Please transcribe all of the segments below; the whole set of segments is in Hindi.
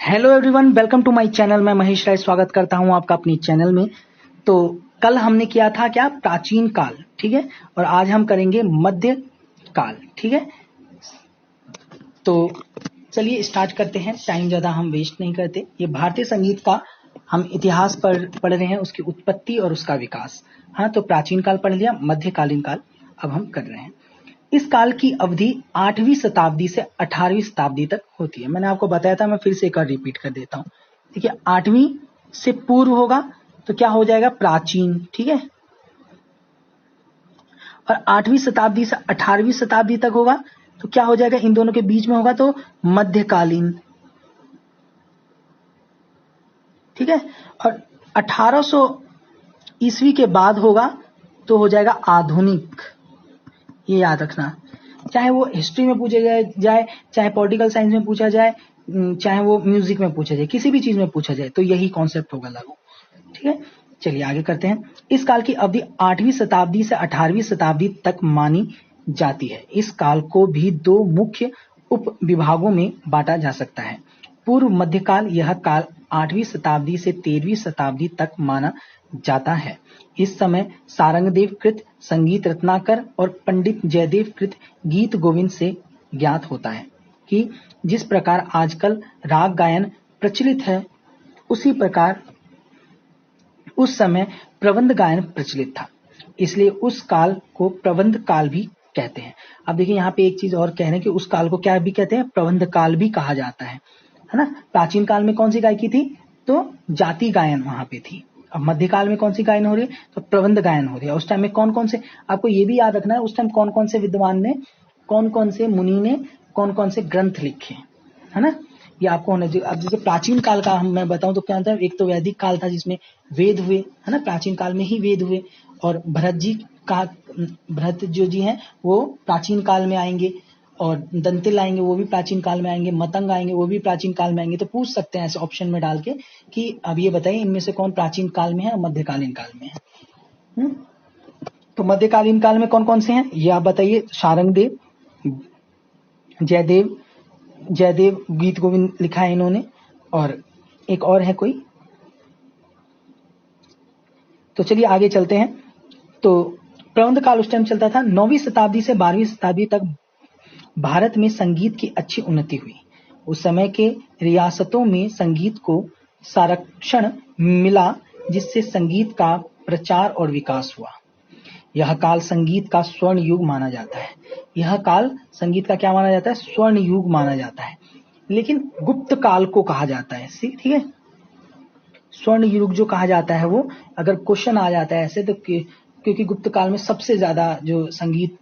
Hello everyone, welcome to my channel. मैं महेश राय स्वागत करता हूं आपका अपनी चैनल में। तो कल हमने किया था क्या, प्राचीन काल, ठीक है। और आज हम करेंगे मध्य काल, ठीक है। तो चलिए स्टार्ट करते हैं, टाइम ज़्यादा हम वेस्ट नहीं करते। ये भारतीय संगीत का हम इतिहास पढ़ रहे हैं, उसकी उत्पत्ति और उसका विकास। हाँ, तो प्राचीन काल पढ़ लिया, मध्यकालीन काल अब हम कर रहे हैं। इस काल की अवधि 8वीं शताब्दी से 18वीं शताब्दी तक होती है। मैंने आपको बताया था, मैं फिर से एक बार रिपीट कर देता हूँ। देखिए, 8वीं से पूर्व होगा तो क्या हो जाएगा, प्राचीन, ठीक है। और 8वीं शताब्दी से 18वीं शताब्दी तक होगा तो क्या हो जाएगा, इन दोनों के बीच में होगा तो मध्यकालीन, ठीक है। और 1800 ईस्वी के बाद होगा तो हो जाएगा आधुनिक। ये याद रखना, चाहे वो हिस्ट्री में पूछा जाए, चाहे पॉलिटिकल साइंस में पूछा जाए, चाहे वो म्यूजिक में पूछा जाए, किसी भी चीज में पूछा जाए तो यही कॉन्सेप्ट होगा लागू, ठीक है। चलिए आगे करते हैं। इस काल की अवधि 8वीं शताब्दी से 18वीं शताब्दी तक मानी जाती है। इस काल को भी दो मुख्य उप विभागों में बांटा जा सकता है। पूर्व मध्यकाल, यह काल 8वीं शताब्दी से 13वीं शताब्दी तक माना जाता है। इस समय सारंगदेव कृत संगीत रत्नाकर और पंडित जयदेव कृत गीत गोविंद से ज्ञात होता है कि जिस प्रकार आजकल राग गायन प्रचलित है, उसी प्रकार उस समय प्रबंध गायन प्रचलित था, इसलिए उस काल को प्रबंध काल भी कहते हैं। अब देखिए, यहाँ पे एक चीज और कह रहे हैं कि उस काल को क्या भी कहते हैं, प्रबंध काल भी कहा जाता है ना। प्राचीन काल में कौन सी गायकी थी, तो जाति गायन वहां पे थी। अब मध्यकाल में कौन सी गायन हो रही है, तो प्रबंध गायन हो रही है। उस टाइम में कौन कौन से, आपको ये भी याद रखना है, उस टाइम कौन कौन से विद्वान ने, कौन कौन से मुनि ने कौन कौन से ग्रंथ लिखे, है ना। ये आपको होना चाहिए। अब जैसे प्राचीन काल का मैं बताऊं तो क्या होता है, एक तो वैदिक काल था जिसमें वेद हुए, है ना, प्राचीन काल में ही वेद हुए। और भरत जो जी हैं वो प्राचीन काल में आएंगे, और दंतिल आएंगे वो भी प्राचीन काल में आएंगे, मतंग आएंगे वो भी प्राचीन काल में आएंगे। तो पूछ सकते हैं ऐसे ऑप्शन में डाल के कि अब ये बताइए इनमें से कौन प्राचीन काल में है और मध्यकालीन काल में है। तो मध्यकालीन काल में कौन कौन से हैं ये आप बताइए। सारंगदेव, जयदेव गीत गोविंद लिखा है इन्होंने, और एक और है कोई। तो चलिए आगे चलते हैं। तो प्रबंध काल उस टाइम चलता था। 9वीं शताब्दी से 12वीं शताब्दी तक भारत में संगीत की अच्छी उन्नति हुई। उस समय के रियासतों में संगीत को संरक्षण मिला, जिससे संगीत का प्रचार और विकास हुआ। यह काल संगीत का स्वर्ण युग माना जाता है। यह काल संगीत का क्या माना जाता है, स्वर्ण युग माना जाता है। लेकिन गुप्त काल को कहा जाता है, ठीक है। स्वर्ण युग जो कहा जाता है वो, अगर क्वेश्चन आ जाता है ऐसे तो क्योंकि गुप्त काल में सबसे ज्यादा जो संगीत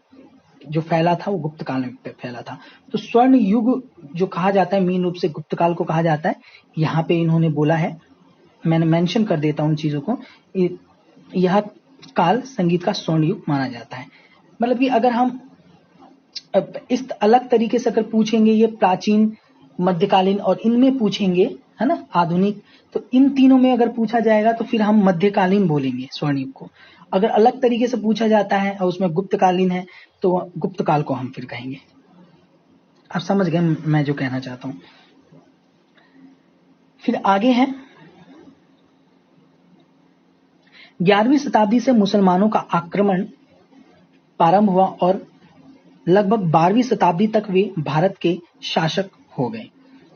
जो फैला था वो गुप्त काल में फैला था। तो स्वर्ण युग जो कहा जाता है, मेन रूप से गुप्त काल को कहा जाता है। यहाँ पे इन्होंने बोला है, मैंने मेंशन कर देता हूँ चीजों को। यह काल संगीत का स्वर्ण युग माना जाता है। मतलब कि अगर हम इस अलग तरीके से अगर पूछेंगे, ये प्राचीन, मध्यकालीन और इनमें पूछेंगे, है ना, आधुनिक, तो इन तीनों में अगर पूछा जाएगा तो फिर हम मध्यकालीन बोलेंगे स्वर्ण युग को। अगर अलग तरीके से पूछा जाता है और उसमें गुप्तकालीन है तो गुप्त काल को हम फिर कहेंगे। आप समझ गए मैं जो कहना चाहता हूं। फिर आगे है, 11वीं शताब्दी से मुसलमानों का आक्रमण प्रारंभ हुआ और लगभग 12वीं शताब्दी तक वे भारत के शासक हो गए।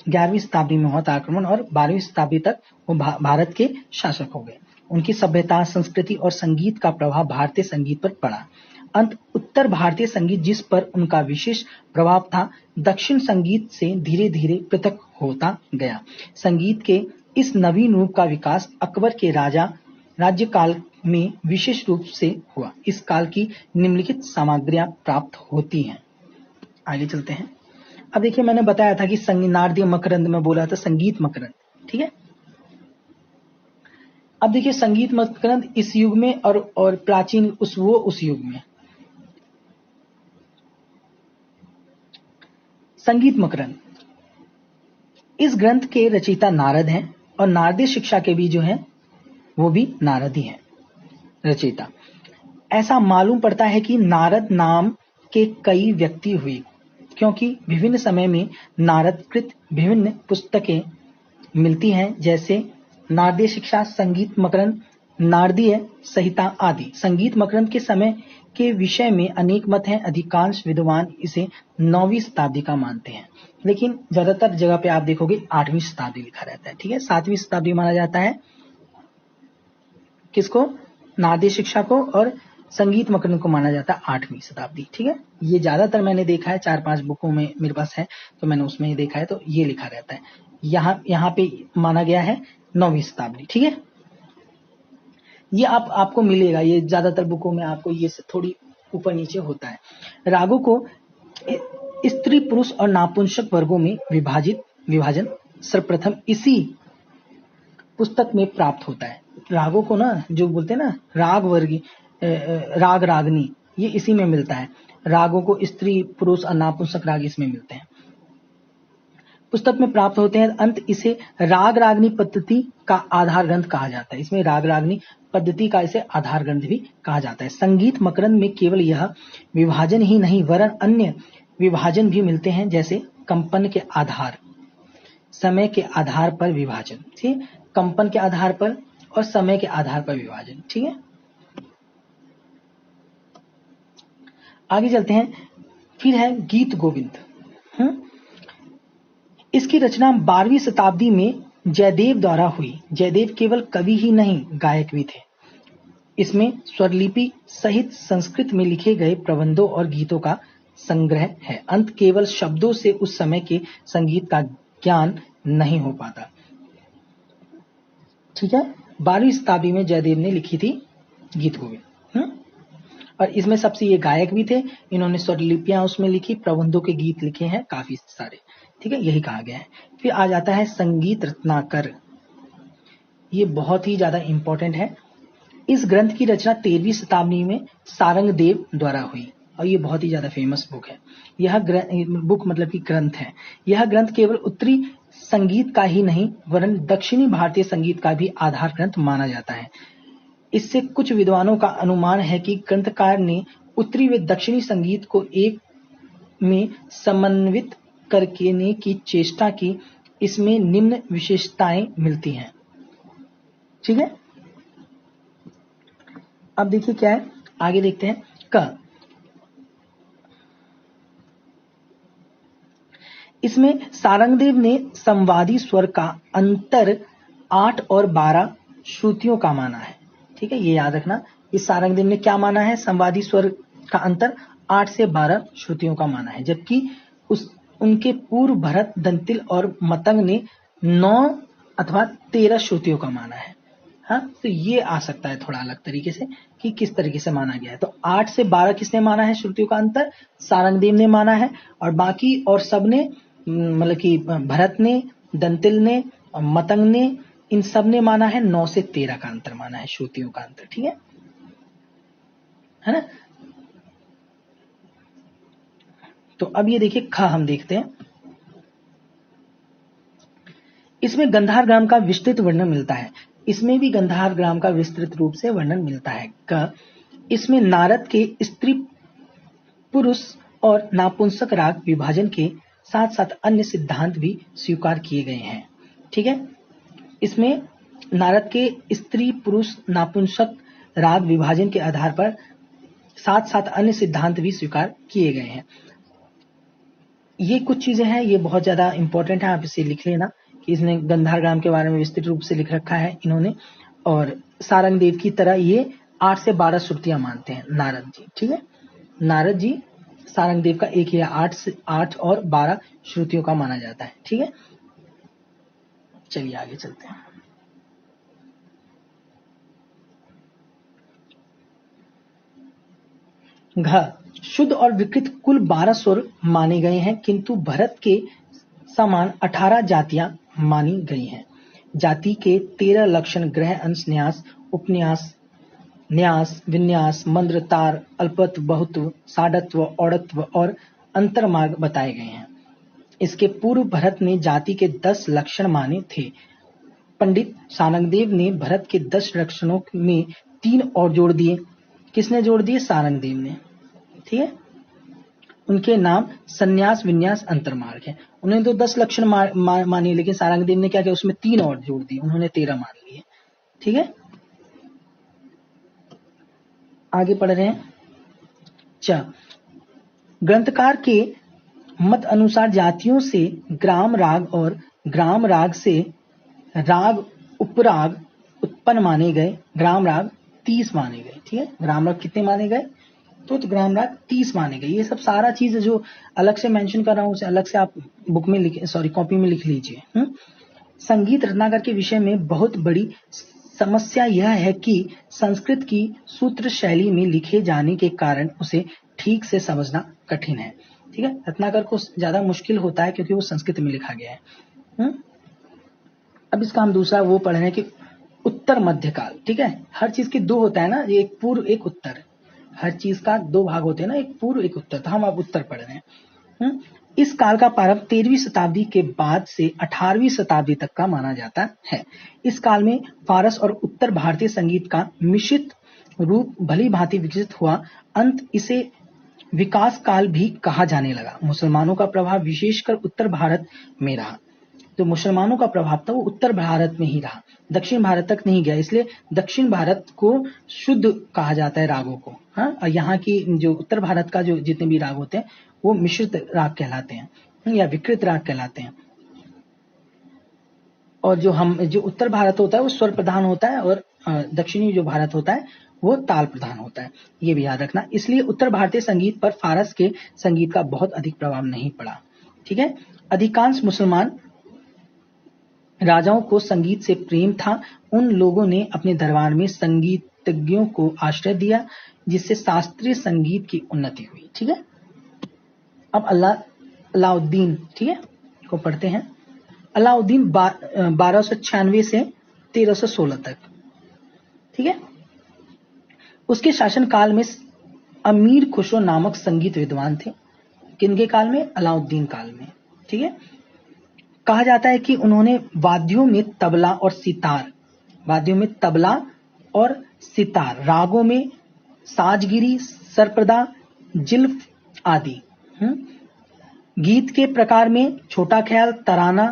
11वीं शताब्दी में हुआ था आक्रमण और 12वीं शताब्दी तक वो भारत के शासक हो गए। उनकी सभ्यता, संस्कृति और संगीत का प्रभाव भारतीय संगीत पर पड़ा। उत्तर भारतीय संगीत, जिस पर उनका विशेष प्रभाव था, दक्षिण संगीत से धीरे धीरे पृथक होता गया। संगीत के इस नवीन रूप का विकास अकबर के राज्य काल में विशेष रूप से हुआ। इस काल की निम्नलिखित सामग्रियां प्राप्त होती हैं। आगे चलते हैं। अब देखिए, मैंने बताया था कि नारदीय मकरंद में बोला था संगीत मकरंद, ठीक है। अब देखिए, संगीत मकरंद इस युग में और प्राचीन उस युग में। संगीत मकरंद, इस ग्रंथ के रचयिता नारद हैं और नारदीय शिक्षा के भी जो हैं वो भी नारद ही हैं रचयिता। ऐसा मालूम पड़ता है कि नारद नाम के कई व्यक्ति हुए, क्योंकि विभिन्न समय में नारद कृत विभिन्न पुस्तकें मिलती हैं, जैसे नारदीय शिक्षा, संगीत मकरंद, नारदीय संहिता आदि। संगीत मकरंद के समय के विषय में अनेक मत हैं। अधिकांश विद्वान इसे 9वीं शताब्दी का मानते हैं, लेकिन ज्यादातर जगह पे आप देखोगे 8वीं शताब्दी लिखा रहता है। ठीक है, 7वीं शताब्दी माना जाता है किसको? नारदीय शिक्षा को, और संगीत मकरंद को माना जाता है 8वीं शताब्दी। ठीक है, ये ज्यादातर मैंने देखा है, 4-5 बुकों में मेरे पास है तो मैंने उसमें ये देखा है, तो ये लिखा रहता है। यहाँ पे माना गया है 9वीं शताब्दी। ठीक है, ये आपको मिलेगा, ये ज्यादातर बुकों में आपको ये थोड़ी ऊपर नीचे होता है। रागों को स्त्री, पुरुष और नापुंसक वर्गों में विभाजन सर्वप्रथम इसी पुस्तक में प्राप्त होता है। रागों को ना, जो बोलते हैं ना राग वर्गी, राग रागनी, ये इसी में मिलता है। रागों को स्त्री, पुरुष और नापुंसक राग इसमें मिलते हैं, पुस्तक में प्राप्त होते हैं। अंत इसे राग रागनी पद्धति का आधार ग्रंथ कहा जाता है। इसमें राग रागनी पद्धति का इसे आधार ग्रंथ भी कहा जाता है। संगीत मकरंद में केवल यह विभाजन ही नहीं वरन अन्य विभाजन भी मिलते हैं, जैसे कंपन के आधार, समय के आधार पर विभाजन। ठीक, कंपन के आधार पर और समय के आधार पर विभाजन। ठीक है, आगे चलते हैं। फिर है गीत गोविंद। इसकी रचना 12वीं शताब्दी में जयदेव द्वारा हुई। जयदेव केवल कवि ही नहीं, गायक भी थे। इसमें स्वरलिपि सहित संस्कृत में लिखे गए प्रबंधों और गीतों का संग्रह है। अंत केवल शब्दों से उस समय के संगीत का ज्ञान नहीं हो पाता। ठीक है, 12वीं शताब्दी में जयदेव ने लिखी थी गीत गोविंद। और इसमें सबसे ये गायक भी थे, इन्होंने स्वरलिपियां उसमें लिखी, प्रबंधों के गीत लिखे हैं काफी सारे। ठीक है, यही कहा गया है। फिर आ जाता है संगीत रत्नाकर। ये बहुत ही ज्यादा इंपॉर्टेंट है। इस ग्रंथ की रचना 13वीं शताब्दी में सारंगदेव द्वारा हुई और ये बहुत ही ज्यादा फेमस बुक है। यह बुक मतलब कि ग्रंथ है। यह ग्रंथ केवल उत्तरी संगीत का ही नहीं वरन दक्षिणी भारतीय संगीत का भी आधार ग्रंथ माना जाता है। इससे कुछ विद्वानों का अनुमान है कि ग्रंथकार ने उत्तरी व दक्षिणी संगीत को एक में समन्वित करने की चेष्टा की। इसमें निम्न विशेषताएं मिलती हैं। ठीक है, अब देखिए क्या है, आगे देखते हैं। इसमें सारंगदेव ने संवादी स्वर का अंतर 8 और 12 श्रुतियों का माना है। ठीक है, ये याद रखना, इस सारंगदेव ने क्या माना है? संवादी स्वर का अंतर 8 से 12 श्रुतियों का माना है, जबकि उनके पूर्व भरत, दंतिल और मतंग ने 9 अथवा 13 श्रुतियों का माना है। हाँ, तो ये आ सकता है थोड़ा अलग तरीके से कि किस तरीके से माना गया है। तो 8 से 12 किसने माना है श्रुतियों का अंतर? सारंगदेव ने माना है, और बाकी और सब ने, मतलब कि भरत ने, दंतिल ने, मतंग ने, इन सब ने माना है 9 से 13 का अंतर माना है, श्रुतियों का अंतर। ठीक है ना? तो अब ये देखिए ख हम देखते हैं। इसमें गंधार ग्राम का विस्तृत वर्णन मिलता है। इसमें भी गंधार ग्राम का विस्तृत रूप से वर्णन मिलता है। क इसमें नारद के स्त्री, पुरुष और नापुंसक राग विभाजन के साथ साथ अन्य सिद्धांत भी स्वीकार किए गए हैं। ठीक है, इसमें नारद के स्त्री, पुरुष, नापुंसक राग विभाजन के आधार पर साथ साथ अन्य सिद्धांत भी स्वीकार किए गए हैं। ये कुछ चीजें हैं, ये बहुत ज्यादा इंपॉर्टेंट है, आप इसे लिख लेना कि इसने गंधार ग्राम के बारे में विस्तृत रूप से लिख रखा है इन्होंने। और सारंगदेव की तरह ये 8 से 12 श्रुतियां मानते हैं नारद जी। ठीक है, नारद जी सारंगदेव का एक ही 8 और 12 श्रुतियों का माना जाता है। ठीक है, चलिए आगे चलते हैं। घ शुद्ध और विकृत कुल 12 स्वर माने गए हैं, किंतु भरत के समान 18 जातियां मानी गई हैं। जाति के 13 लक्षण ग्रह, अंश, न्यास, उपन्यास, न्यास, विन्यास, मंद्र, तार, अल्पत्व, बहुत्व, साडत्व, औड़त्व और अंतर्मार्ग बताए गए हैं। इसके पूर्व भरत ने जाति के 10 लक्षण माने थे। पंडित सारंगदेव ने भरत के 10 लक्षणों में 3 और जोड़ दिए। किसने जोड़ दिए? सारंगदेव ने। ठीक है, उनके नाम संन्यास विन्यास अंतर्मार्ग है। उन्होंने तो 10 लक्षण माने, लेकिन सारंगदेव ने क्या किया, उसमें 3 और जोड़ दिए, उन्होंने 13 मान लिए। ठीक है, आगे पढ़ रहे हैं। ग्रंथकार के मत अनुसार जातियों से ग्राम राग और ग्राम राग से राग उपराग उत्पन्न माने गए। ग्राम राग 30 माने गए। ठीक है, ग्राम राग कितने माने गए, तो ग्राम राग 30 माने गए। ये सब सारा चीज जो अलग से मेंशन कर रहा हूं उसे अलग से आप बुक में कॉपी में लिख लीजिए। संगीत रत्नाकर के विषय में बहुत बड़ी समस्या यह है कि संस्कृत की सूत्र शैली में लिखे जाने के कारण उसे ठीक से समझना कठिन है। ठीक है, रत्नाकर को ज्यादा मुश्किल होता है क्योंकि वो संस्कृत में लिखा गया है। अब इसका हम दूसरा वो पढ़ रहे हैं कि उत्तर मध्यकाल। ठीक है, हर चीज के 2 होता है ना, एक पूर्व एक उत्तर, हर चीज का 2 भाग होते हैं ना, एक पूर्व एक उत्तर, तो हम अब उत्तर पढ़ रहे हैं। इस काल का प्रारंभ 13वीं शताब्दी के बाद से 18वीं शताब्दी तक का माना जाता है। इस काल में फारस और उत्तर भारतीय संगीत का मिश्रित रूप भली भांति विकसित हुआ। अंत इसे विकास काल भी कहा जाने लगा। मुसलमानों का प्रभाव विशेषकर उत्तर भारत में रहा। तो मुसलमानों का प्रभाव था वो उत्तर भारत में ही रहा, दक्षिण भारत तक नहीं गया, इसलिए दक्षिण भारत को शुद्ध कहा जाता है रागों को। और यहाँ की जो उत्तर भारत का जो जितने भी राग होते हैं वो मिश्रित राग कहलाते हैं या विकृत राग कहलाते हैं। और जो उत्तर भारत होता है वो स्वर प्रधान होता है और दक्षिणी जो भारत होता है वो ताल प्रधान होता है, ये भी याद रखना। इसलिए उत्तर भारतीय संगीत पर फारस के संगीत का बहुत अधिक प्रभाव नहीं पड़ा। ठीक है, अधिकांश मुसलमान राजाओं को संगीत से प्रेम था। उन लोगों ने अपने दरबार में संगीतज्ञों को आश्रय दिया, जिससे शास्त्रीय संगीत की उन्नति हुई। ठीक है, अब अलाउद्दीन, ठीक है, को पढ़ते हैं। अलाउद्दीन 1296 से 1316 तक। ठीक है, उसके शासनकाल में अमीर खुसरो नामक संगीत विद्वान थे। किनके काल में? अलाउद्दीन काल में। ठीक है, कहा जाता है कि उन्होंने वाद्यों में तबला और सितार, रागों में साजगिरी, सरपदा, जिल्फ आदि, गीत के प्रकार में छोटा ख्याल, तराना,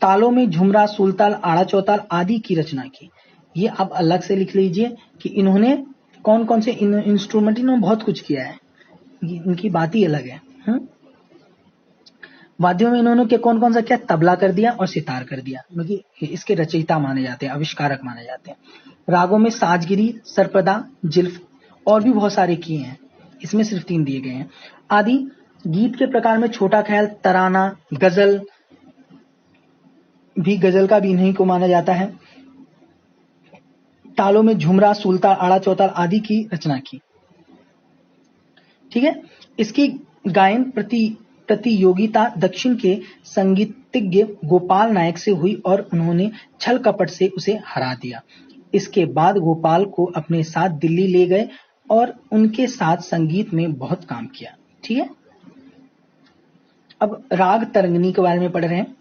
तालों में झुमरा, सुलताल, आड़ा चौताल आदि की रचना की। ये आप अलग से लिख लीजिए कि इन्होंने कौन कौन से इंस्ट्रूमेंट, इन्होंने बहुत कुछ किया है, इनकी बात ही अलग है। वाद्यों में इन्होंने कौन कौन सा किया? तबला कर दिया और सितार कर दिया, क्योंकि इसके रचयिता माने जाते हैं, आविष्कारक माने जाते हैं। रागों में साजगिरी, सरपदा, जिल्फ और भी बहुत सारे किए हैं, इसमें सिर्फ 3 दिए गए हैं। आदि गीत के प्रकार में छोटा ख्याल, तराना, गजल भी, गजल का भी इन्हीं को माना जाता है। तालों में झुमरा, सुलताल, आड़ा चौताल आदि की रचना की। ठीक है, इसकी गायन प्रतियोगिता दक्षिण के संगीतज्ञ गोपाल नायक से हुई और उन्होंने छल कपट से उसे हरा दिया। इसके बाद गोपाल को अपने साथ दिल्ली ले गए और उनके साथ संगीत में बहुत काम किया। ठीक है, अब राग तरंगिणी के बारे में पढ़ रहे हैं।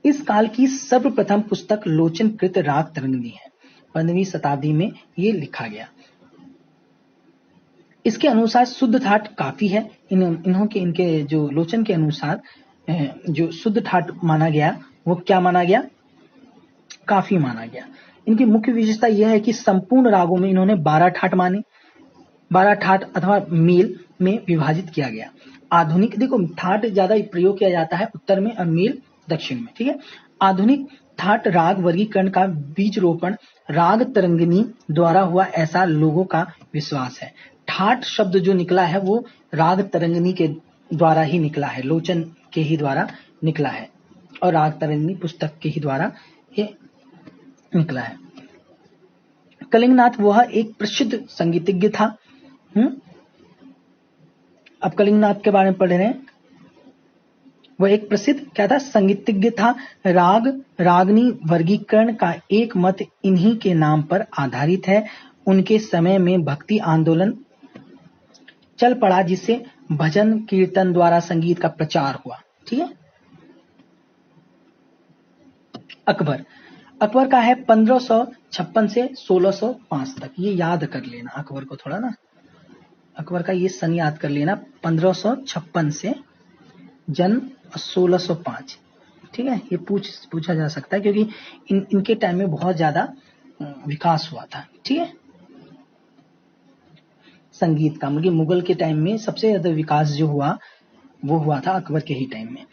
इस काल की सर्वप्रथम पुस्तक लोचनकृत राग तरंगिणी है। 15वीं शताब्दी में ये लिखा गया। इसके अनुसार शुद्ध ठाट काफी है। इनके जो लोचन के अनुसार जो शुद्ध ठाट माना गया वो क्या माना गया? काफी माना गया। इनकी मुख्य विशेषता यह है कि संपूर्ण रागों में इन्होंने 12 ठाट माने, 12 ठाट अथवा मेल में विभाजित किया गया। आधुनिक, देखो ठाट ज्यादा प्रयोग किया जाता है उत्तर में और मेल दक्षिण में। ठीक है, आधुनिक ठाट राग वर्गीकरण का बीज रोपण राग तरंगिणी द्वारा हुआ, ऐसा लोगों का विश्वास है। ठाट शब्द जो निकला है वो राग तरंगिणी के द्वारा ही निकला है, लोचन के ही द्वारा निकला है और राग तरंगिणी पुस्तक के ही द्वारा ये निकला है। कलिंगनाथ वह एक प्रसिद्ध संगीतज्ञ था। अब कलिंगनाथ के बारे में पढ़ रहे हैं। वह एक प्रसिद्ध क्या था? संगीतज्ञ था। राग रागनी वर्गीकरण का एक मत इन्हीं के नाम पर आधारित है। उनके समय में भक्ति आंदोलन चल पड़ा, जिससे भजन कीर्तन द्वारा संगीत का प्रचार हुआ। ठीक है, अकबर का है 1556 से 1605 तक। ये याद कर लेना अकबर को थोड़ा ना। अकबर का ये सन याद कर लेना, 1556 से जन्म 1605। ठीक है, ये पूछा जा सकता है क्योंकि इनके टाइम में बहुत ज्यादा विकास हुआ था। ठीक है, संगीत का मतलब मुगल के टाइम में सबसे ज्यादा विकास जो हुआ वो हुआ था अकबर के ही टाइम में।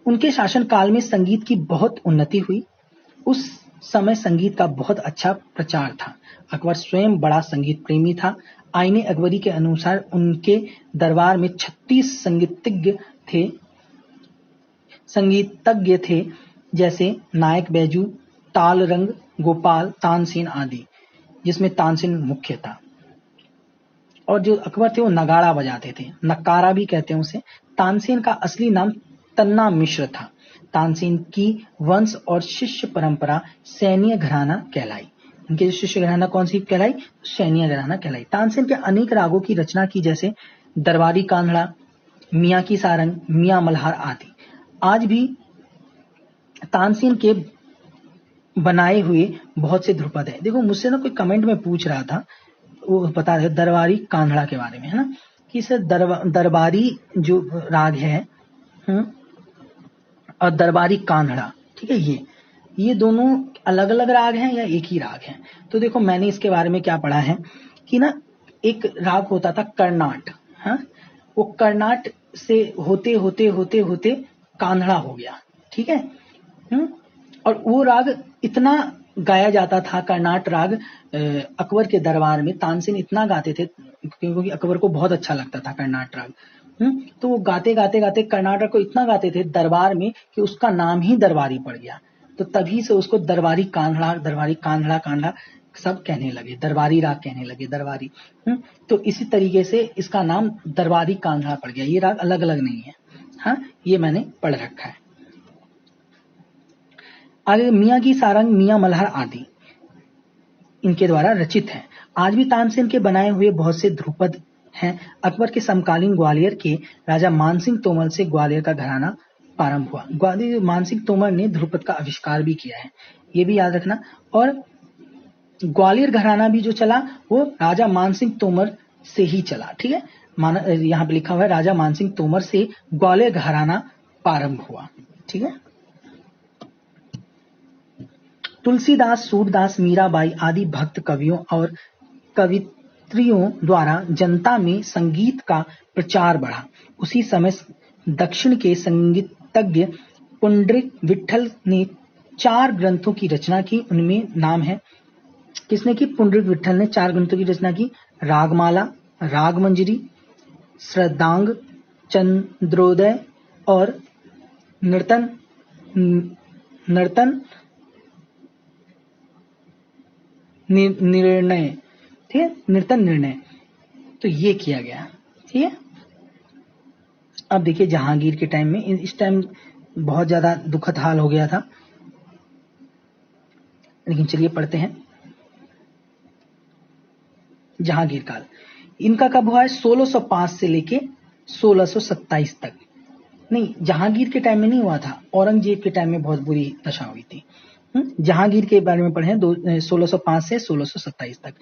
उनके शासन काल में संगीत की बहुत उन्नति हुई। उस समय संगीत का बहुत अच्छा प्रचार था। अकबर स्वयं बड़ा संगीत प्रेमी था। आईने अकबरी के अनुसार उनके दरबार में 36 संगीतज्ञ थे, जैसे नायक बैजू, ताल रंग, गोपाल, तानसेन आदि, जिसमें तानसेन मुख्य था। और जो अकबर थे वो नगाड़ा बजाते थे, नक्कारा भी कहते हैं उसे। तानसेन का असली नाम तन्ना मिश्र था। तानसेन की वंश और शिष्य परंपरा सैन्य घराना कहलाई। इनके शिष्य घराना कौन सी कहलाई? सैन्य घराना कहलाई। तानसेन के अनेक रागों की रचना की, जैसे दरबारी कान्हड़ा, मियाँ की सारंग, मियाँ मल्हार आदि। आज भी तानसेन के बनाए हुए बहुत से ध्रुपद है। देखो मुझसे ना कोई कमेंट में पूछ रहा था, वो बता रहे दरबारी कान्हड़ा के बारे में, है ना, कि सर दरबारी जो राग है और दरबारी कान्हड़ा, ठीक है, ये दोनों अलग अलग राग हैं या एक ही राग है? तो देखो मैंने इसके बारे में क्या पढ़ा है कि ना, एक राग होता था कर्नाट, हाँ, वो कर्नाट से होते होते होते होते कान्हड़ा हो गया। ठीक है, और वो राग इतना गाया जाता था, कर्नाट राग अकबर के दरबार में तानसेन इतना गाते थे क्योंकि अकबर को बहुत अच्छा लगता था कर्नाट राग। तो वो गाते गाते गाते कर्नाटक को इतना गाते थे दरबार में कि उसका नाम ही दरबारी पड़ गया। तो तभी से उसको दरबारी कान्हड़ा कान्हड़ा सब कहने लगे, दरबारी राग कहने लगे, दरबारी। तो इसी तरीके से इसका नाम दरबारी कान्हड़ा पड़ गया। ये राग अलग अलग नहीं है, हाँ, ये मैंने पढ़ रखा है। आगे मियाँ की सारंग, मियाँ मल्हार आदि इनके द्वारा रचित है। आज भी तानसेन के बनाए हुए बहुत से ध्रुपद हैं। अकबर के समकालीन ग्वालियर के राजा मानसिंह तोमर से ग्वालियर का घराना प्रारंभ हुआ। ग्वालियर मानसिंह तोमर ने ध्रुपद का आविष्कार भी किया है, ये भी याद रखना। और ग्वालियर घराना भी जो चला वो राजा मानसिंह तोमर से ही चला। ठीक है, यहाँ पे लिखा हुआ है राजा मानसिंह तोमर से ग्वालियर घराना प्रारंभ हुआ। ठीक है, तुलसीदास, सूरदास, मीराबाई आदि भक्त कवियों और कवित्रियों द्वारा जनता में संगीत का प्रचार बढ़ा। उसी समय दक्षिण के संगीतज्ञ पुंडरीक विट्ठल ने 4 ग्रंथों की रचना की। उनमें नाम है, किसने की? पुंडरीक विट्ठल ने 4 ग्रंथों की रचना की। रागमाला, रागमंजरी, श्रद्धांग, चंद्रोदय और नर्तन निर्णय। ठीक है, नर्तन निर्णय, तो ये किया गया। ठीक है, अब देखिए जहांगीर के टाइम में, इस टाइम बहुत ज्यादा दुखद हाल हो गया था, लेकिन चलिए पढ़ते हैं। जहांगीर काल इनका कब हुआ है? 1605 से लेके 1627 तक। नहीं, जहांगीर के टाइम में नहीं हुआ था, औरंगजेब के टाइम में बहुत बुरी दशा हुई थी। जहांगीर के बारे में पढ़े 1605 से 1627 तक।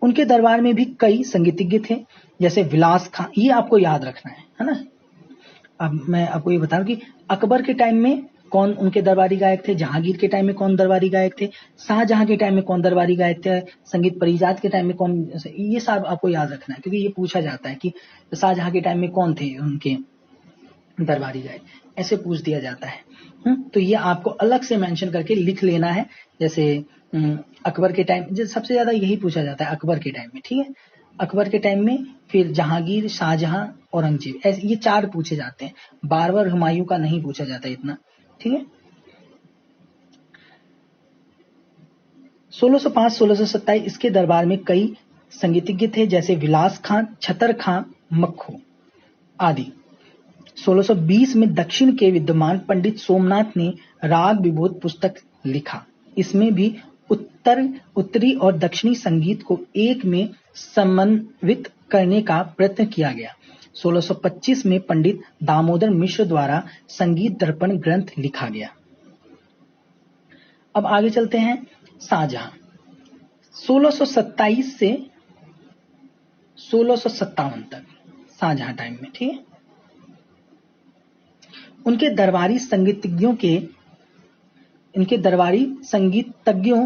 उनके दरबार में भी कई संगीतज्ञ थे, जैसे विलास खां, ये आपको याद रखना है ना। अब मैं आपको ये बता रहा हूं कि अकबर के टाइम में कौन उनके दरबारी गायक थे, जहांगीर के टाइम में कौन दरबारी गायक थे, शाहजहां के टाइम में कौन दरबारी गायक थे, संगीत परिजात के टाइम में कौन, ये सब आपको याद रखना है क्योंकि ये पूछा जाता है कि शाहजहां के टाइम में कौन थे उनके दरबारी गायक, ऐसे पूछ दिया जाता है। तो ये आपको अलग से मेंशन करके लिख लेना है। जैसे अकबर के टाइम सबसे ज्यादा यही पूछा जाता है अकबर के टाइम में। ठीक है, अकबर के टाइम में, फिर जहांगीर, शाहजहां, औरंगजेब, ऐसे ये 4 पूछे जाते हैं। बार बार हुमायूं का नहीं पूछा जाता इतना। ठीक है, 1605 1627 इसके दरबार में कई संगीतज्ञ थे, जैसे विलास खां, छतर खां, मक्खू आदि। 1620 में दक्षिण के विद्वान पंडित सोमनाथ ने राग विबोध पुस्तक लिखा। इसमें भी उत्तरी और दक्षिणी संगीत को एक में समन्वित करने का प्रयत्न किया गया। 1625 में पंडित दामोदर मिश्र द्वारा संगीत दर्पण ग्रंथ लिखा गया। अब आगे चलते हैं। शाहजहां 1627 से 1657 तक, शाहजहां टाइम में। ठीक है, उनके दरबारी संगीतज्ञों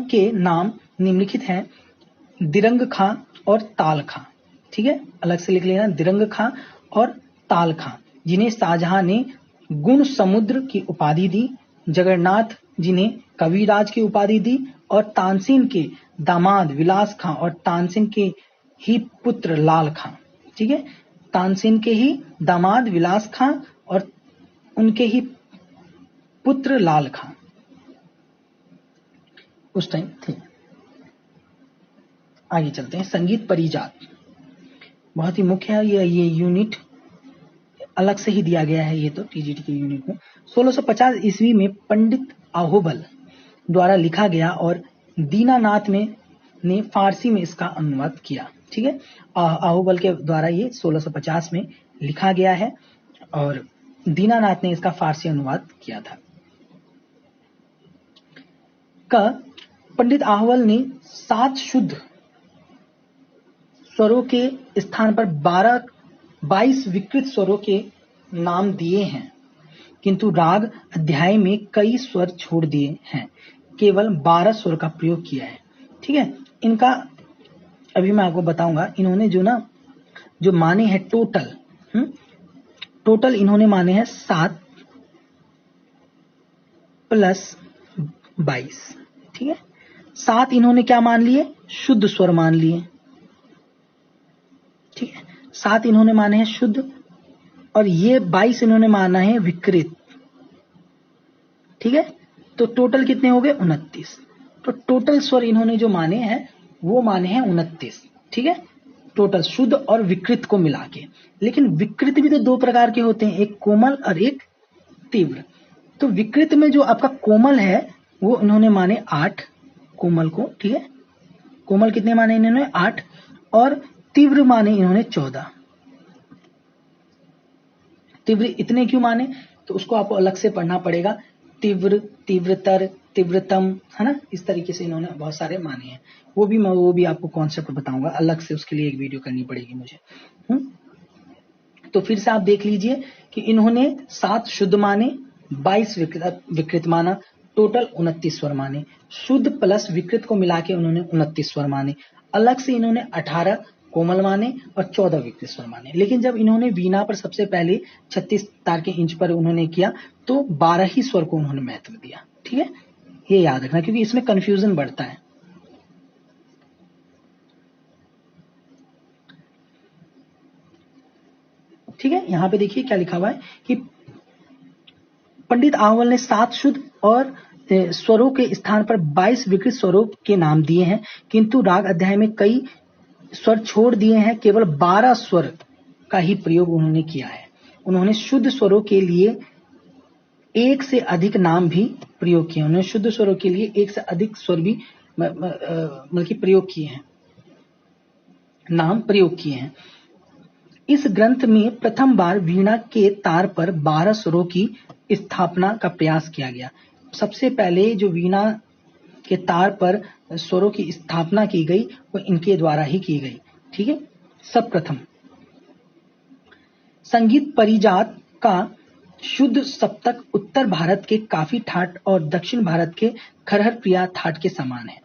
के नाम निम्नलिखित हैं: दिरंग खां और ताल खां। ठीक है, अलग से लिख लेना, दिरंग खां और ताल खां, जिन्हें शाहजहां ने गुण समुद्र की उपाधि दी, जगन्नाथ जिन्हें कविराज की उपाधि दी, और तानसेन के दामाद विलास खां और तानसेन के ही पुत्र लाल खां। ठीक है, तानसेन के ही दामाद विलास खां और उनके ही पुत्र लाल खां उस टाइम थे। आगे चलते हैं, संगीत परिजात बहुत ही मुख्य है, ये यूनिट अलग से ही दिया गया है, ये तो टीजीटी के यूनिट में। 1650 ईस्वी में पंडित आहोबल द्वारा लिखा गया और दीनानाथ ने फारसी में इसका अनुवाद किया। ठीक है, आहोबल के द्वारा ये 1650 में लिखा गया है और दीनानाथ ने इसका फारसी अनुवाद किया था। पंडित आहोबल ने 7 शुद्ध स्वरों के स्थान पर 22 विकृत स्वरों के नाम दिए हैं, किंतु राग अध्याय में कई स्वर छोड़ दिए हैं, केवल 12 स्वर का प्रयोग किया है। ठीक है, इनका अभी मैं आपको बताऊंगा। इन्होंने जो माने हैं टोटल इन्होंने माने हैं 7 + 22। ठीक है, 7 इन्होंने क्या मान लिए? शुद्ध स्वर मान लिए। ठीक है, 7 इन्होंने माने हैं शुद्ध और ये 22 इन्होंने माना है विकृत। ठीक है, तो टोटल कितने हो गए? 29। तो टोटल स्वर इन्होंने जो माने हैं वो माने हैं 29। ठीक है, टोटल शुद्ध और विकृत को मिला के। लेकिन विकृत भी तो 2 प्रकार के होते हैं, एक कोमल और एक तीव्र। तो विकृत में जो आपका कोमल है वो इन्होंने माने 8 कोमल को। ठीक है, कोमल कितने माने इन्होंने? 8, और तीव्र माने इन्होंने 14। तीव्र इतने क्यों माने? तो उसको आपको अलग से पढ़ना पड़ेगा। तीव्र, तीव्रतर, तीव्रतम, है ना, इस तरीके से इन्होंने बहुत सारे माने हैं। वो भी आपको कॉन्सेप्ट बताऊंगा अलग से, उसके लिए एक वीडियो करनी पड़ेगी मुझे। तो फिर से आप देख लीजिए कि इन्होंने 7 शुद्ध माने, 22 विकृत माना, टोटल 29 स्वर माने। शुद्ध प्लस विकृत को मिला के उन्होंने 29 स्वर माने। अलग से इन्होंने 18 कोमल माने और 14 विकृत स्वर माने। लेकिन जब इन्होंने वीणा पर सबसे पहले 36 तार के इंच पर उन्होंने किया तो 12 ही स्वर को उन्होंने महत्व दिया। ठीक है, ये याद रखना क्योंकि इसमें कंफ्यूजन बढ़ता है। ठीक है, यहां पे देखिए क्या लिखा हुआ है कि पंडित आहोबल ने 7 शुद्ध और स्वरों के स्थान पर 22 विकृत स्वरों के नाम दिए हैं, किंतु राग अध्याय में कई स्वर छोड़ दिए हैं, केवल 12 स्वर का ही प्रयोग उन्होंने किया है। उन्होंने शुद्ध स्वरों के लिए 1 से अधिक नाम भी प्रयोग किए। उन्होंने शुद्ध स्वरों के लिए 1 से अधिक स्वर भी बल्कि प्रयोग किए हैं, नाम प्रयोग किए हैं। इस ग्रंथ में प्रथम बार वीणा के तार पर 12 स्वरों की स्थापना का प्रयास किया गया। सबसे पहले जो वीणा के तार पर स्वरों की स्थापना की गई वो इनके द्वारा ही की गई। ठीक है, सब प्रथम। संगीत परिजात का शुद्ध सप्तक उत्तर भारत के काफी ठाट और दक्षिण भारत के खरहर प्रिया ठाट के समान है।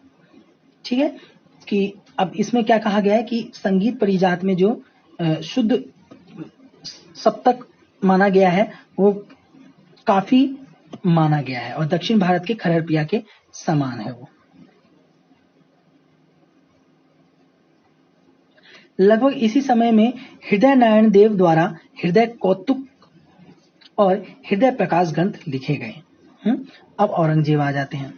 ठीक है, कि अब इसमें क्या कहा गया है कि संगीत परिजात में जो शुद्ध सप्तक माना गया है वो काफी माना गया है और दक्षिण भारत के खरहर प्रिया के समान है। वो लगभग इसी समय में हृदय नारायण देव द्वारा हृदय कौतुक और हृदय प्रकाश ग्रंथ लिखे गए। अब औरंगजेब आ जाते हैं।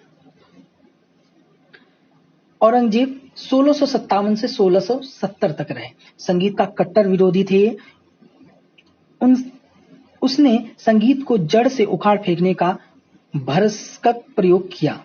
औरंगजेब 1657 से 1670 तक रहे। संगीत का कट्टर विरोधी थे। उसने संगीत को जड़ से उखाड़ फेंकने का भरसक प्रयोग किया।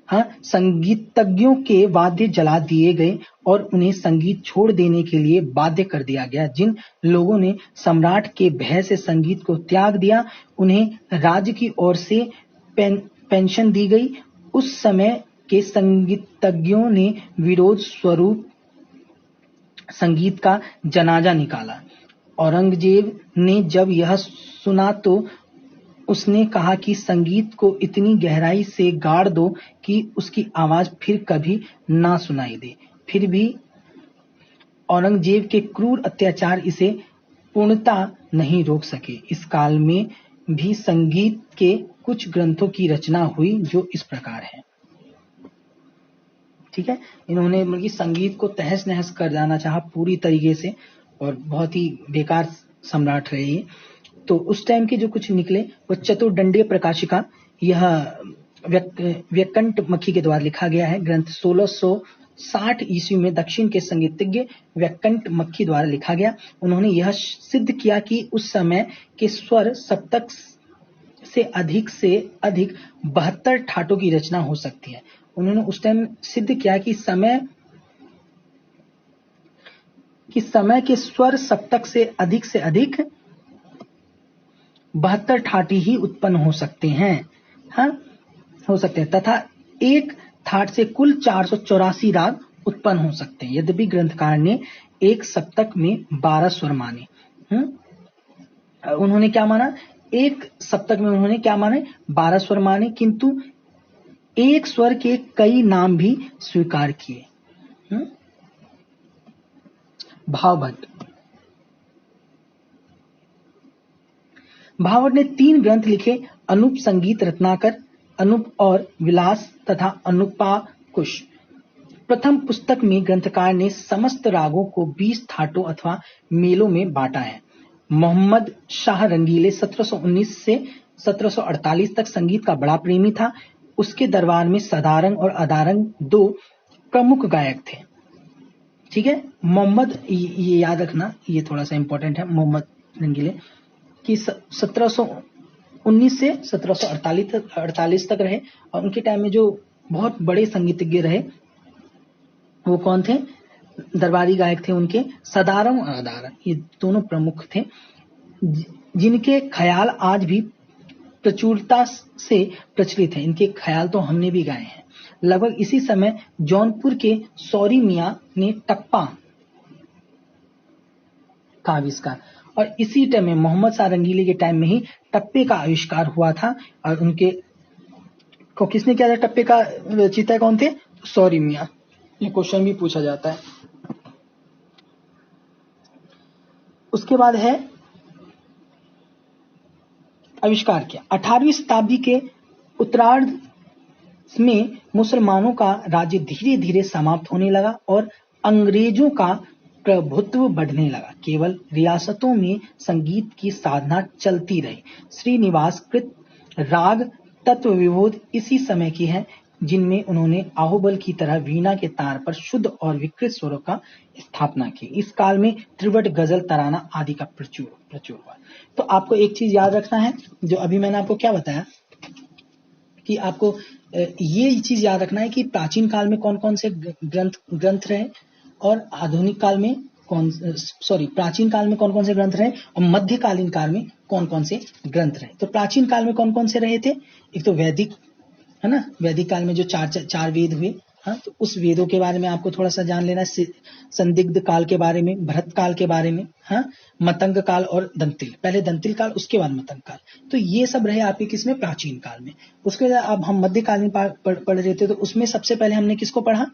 संगीतज्ञों के वाद्य जला दिए गए और उन्हें संगीत छोड़ देने के लिए बाध्य कर दिया गया। जिन लोगों ने सम्राट के भय से संगीत को त्याग दिया उन्हें राज्य की ओर से पेंशन दी गई। उस समय के संगीतज्ञों ने विरोध स्वरूप संगीत का जनाजा निकाला। औरंगजेब ने जब यह सुना तो उसने कहा कि संगीत को इतनी गहराई से गाड़ दो कि उसकी आवाज फिर कभी ना सुनाई दे। फिर भी औरंगजेब के क्रूर अत्याचार इसे पूर्णतः नहीं रोक सके। इस काल में भी संगीत के कुछ ग्रंथों की रचना हुई जो इस प्रकार है। ठीक है, इन्होंने मतलब संगीत को तहस नहस कर जाना चाहा पूरी तरीके से और बहुत ही बेकार सम्राट रहे ये। तो उस टाइम के जो कुछ निकले वो चतुर्दंडीय प्रकाशिका, यह व्यकंठ मक्खी के द्वारा लिखा गया है। ग्रंथ 1660 ईस्वी में दक्षिण के संगीतज्ञ व्यकंठ मक्खी द्वारा लिखा गया। उन्होंने यह सिद्ध किया कि उस समय के स्वर सप्तक से अधिक 72 ठाटों की रचना हो सकती है। उन्होंने उस टाइम सिद्ध किया कि समय के स्वर सप्तक से अधिक 72 ठाटी ही उत्पन्न हो सकते हैं। हाँ, हो सकते हैं तथा एक थाट से कुल 484 राग उत्पन्न हो सकते हैं। यद्यपि ग्रंथकार ने एक सप्तक में 12 स्वर माने। उन्होंने क्या माना? एक सप्तक में उन्होंने क्या माने? 12 स्वर माने, किंतु एक स्वर के कई नाम भी स्वीकार किए। भावभट्ट ने 3 ग्रंथ लिखे, अनूप संगीत रत्नाकर, अनूप और विलास तथा अनुपाकुश। प्रथम पुस्तक में ग्रंथकार ने समस्त रागों को 20 थाटों अथवा मेलों में बांटा है। मोहम्मद शाह रंगीले 1719 से 1748 तक संगीत का बड़ा प्रेमी था। उसके दरबार में सदारंग और अदारंग 2 प्रमुख गायक थे। ठीक है, मोहम्मद, ये याद रखना, ये थोड़ा सा इंपॉर्टेंट है। मोहम्मद रंगीले कि 1719 से 1748 तक रहे और उनके टाइम में जो बहुत बड़े संगीतज्ञ रहे वो कौन थे? दरबारी गायक थे उनके सदारंग और अदारंग, ये दोनों प्रमुख थे, जिनके ख्याल आज भी प्रचुरता से प्रचलित है। इनके ख्याल तो हमने भी गाए हैं। लगभग इसी समय जौनपुर के सौरी मियां ने टप्पा का आविष्कार, और इसी टाइम में मोहम्मद शाह रंगीले के टाइम में ही टप्पे का आविष्कार हुआ था। और उनके को किसने किया था? टप्पे का रचयिता कौन थे? सौरी मियां। ये क्वेश्चन भी पूछा जाता है। उसके बाद है आविष्कार किया। 18वीं शताब्दी के उत्तरार्ध में मुसलमानों का राज्य धीरे धीरे समाप्त होने लगा और अंग्रेजों का प्रभुत्व बढ़ने लगा। केवल रियासतों में संगीत की साधना चलती रही। श्रीनिवास कृत राग तत्व विबोध इसी समय की है, जिनमें उन्होंने आहुबल की तरह वीणा के तार पर शुद्ध और विकृत स्वरों का स्थापना की। इस काल में त्रिवट, गजल, तराना आदि का प्रचुर हुआ। तो आपको एक चीज याद रखना है, जो अभी मैंने आपको क्या बताया कि आपको ये चीज याद रखना है कि प्राचीन काल में कौन कौन से ग्रंथ रहे और आधुनिक काल में प्राचीन काल में कौन कौन से ग्रंथ रहे और मध्यकालीन काल में कौन कौन से ग्रंथ रहे। तो प्राचीन काल में कौन कौन से रहे थे? एक तो वैदिक, है ना, वैदिक काल में जो चार वेद हुए। हाँ, तो उस वेदों के बारे में आपको थोड़ा सा जान लेना है। संदिग्ध काल के बारे में, भरत काल के बारे में, हाँ, मतंग काल और दंतिल, पहले दंतिल काल उसके बाद मतंग काल। तो ये सब रहे आपके किसमें? प्राचीन काल में। उसके बाद अब हम मध्यकालीन पढ़ रहे थे, तो उसमें सबसे पहले हमने किसको पढ़ा?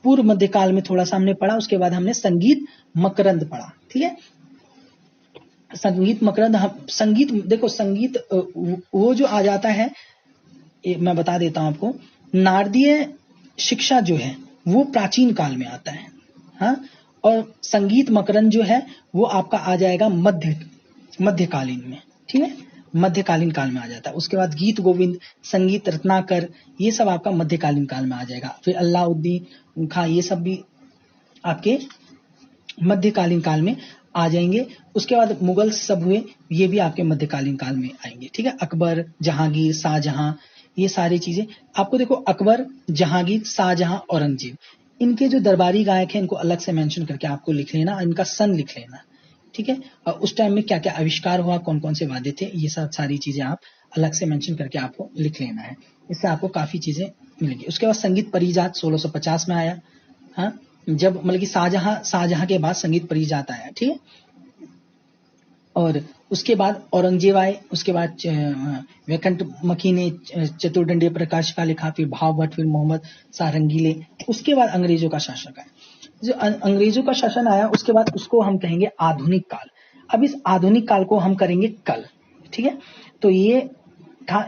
पूर्व मध्यकाल में थोड़ा सा हमने पढ़ा। उसके बाद हमने संगीत मकरंद पढ़ा। ठीक है, संगीत मकरंद। संगीत देखो, संगीत वो जो आ जाता है, मैं बता देता हूं आपको, नारदीय शिक्षा जो है वो प्राचीन काल में आता है। हाँ, और संगीत मकरंद जो है वो आपका आ जाएगा मध्यकालीन में। ठीक है, मध्यकालीन काल में आ जाता है। उसके बाद गीत गोविंद, संगीत रत्नाकर, ये सब आपका मध्यकालीन काल में आ जाएगा। फिर अलाउद्दीन खां, ये सब भी आपके मध्यकालीन काल में आ जाएंगे। उसके बाद मुगल सब हुए, ये भी आपके मध्यकालीन काल में आएंगे। ठीक है, अकबर, जहांगीर, शाहजहां, ये सारी चीजें आपको देखो। अकबर, जहांगीर, शाहजहां, औरंगजेब, इनके जो दरबारी गायक हैं इनको अलग से मेंशन करके आपको लिख लेना, इनका सन लिख लेना। ठीक है, और उस टाइम में क्या क्या आविष्कार हुआ, कौन कौन से वाद्य थे, ये सब सारी चीजें आप अलग से मेंशन करके आपको लिख लेना है। इससे आपको काफी चीजें मिलेंगी। उसके बाद संगीत परिजात 1650 में आया। हाँ, जब मतलब कि शाहजहां के बाद संगीत परिज आता है, ठीक है। और उसके बाद औरंगजेब आए, उसके बाद वैकुंठ मखी ने चतुर्दंडीय प्रकाश का लिखा, फिर भाव भट्ट, फिर मोहम्मद शाह रंगीले, उसके बाद अंग्रेजों का शासन आया। जो अंग्रेजों का शासन आया उसके बाद उसको हम कहेंगे आधुनिक काल। अब इस आधुनिक काल को हम करेंगे कल, ठीक है। तो ये था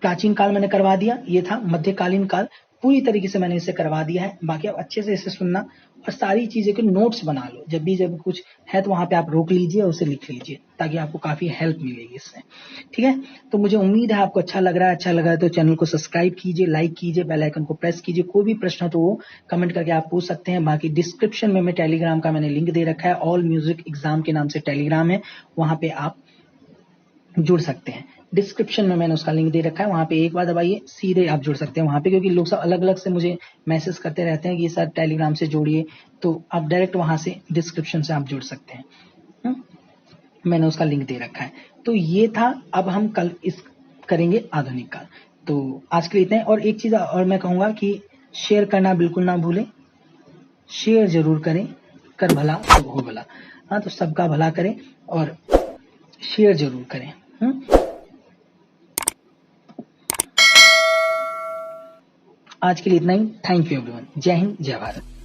प्राचीन काल, मैंने करवा दिया। ये था मध्यकालीन काल, पूरी तरीके से मैंने इसे करवा दिया है। बाकी आप अच्छे से इसे सुनना और सारी चीजें के नोट्स बना लो। जब कुछ है तो वहां पे आप रोक लीजिए और उसे लिख लीजिए, ताकि आपको काफी हेल्प मिलेगी इससे, ठीक है। तो मुझे उम्मीद है आपको अच्छा लग रहा है। अच्छा लगा है तो चैनल को सब्सक्राइब कीजिए, लाइक कीजिए, बेल आइकन को प्रेस कीजिए। कोई भी प्रश्न हो तो वो कमेंट करके आप पूछ सकते हैं। बाकी डिस्क्रिप्शन में मैं टेलीग्राम का मैंने लिंक दे रखा है, ऑल म्यूजिक एग्जाम के नाम से टेलीग्राम है, वहां पे आप जुड़ सकते हैं। डिस्क्रिप्शन में मैंने उसका लिंक दे रखा है, वहां पे एक बार दबाइए, सीधे आप जुड़ सकते हैं वहां पे। क्योंकि लोग सब अलग अलग से मुझे मैसेज करते रहते हैं कि सर टेलीग्राम से जोड़िए, तो आप डायरेक्ट वहां से डिस्क्रिप्शन से आप जुड़ सकते हैं। मैंने उसका लिंक दे रखा है। तो ये था। अब हम कल इस करेंगे आधुनिक काल। तो आज के लिए इतना है। और एक चीज और मैं कहूंगा कि शेयर करना बिल्कुल ना भूलें, शेयर जरूर करें, कर भला तो हो भला। हाँ, तो सबका भला करें और शेयर जरूर करें। आज के लिए इतना ही। Thank you everyone. जय हिंद, जय भारत।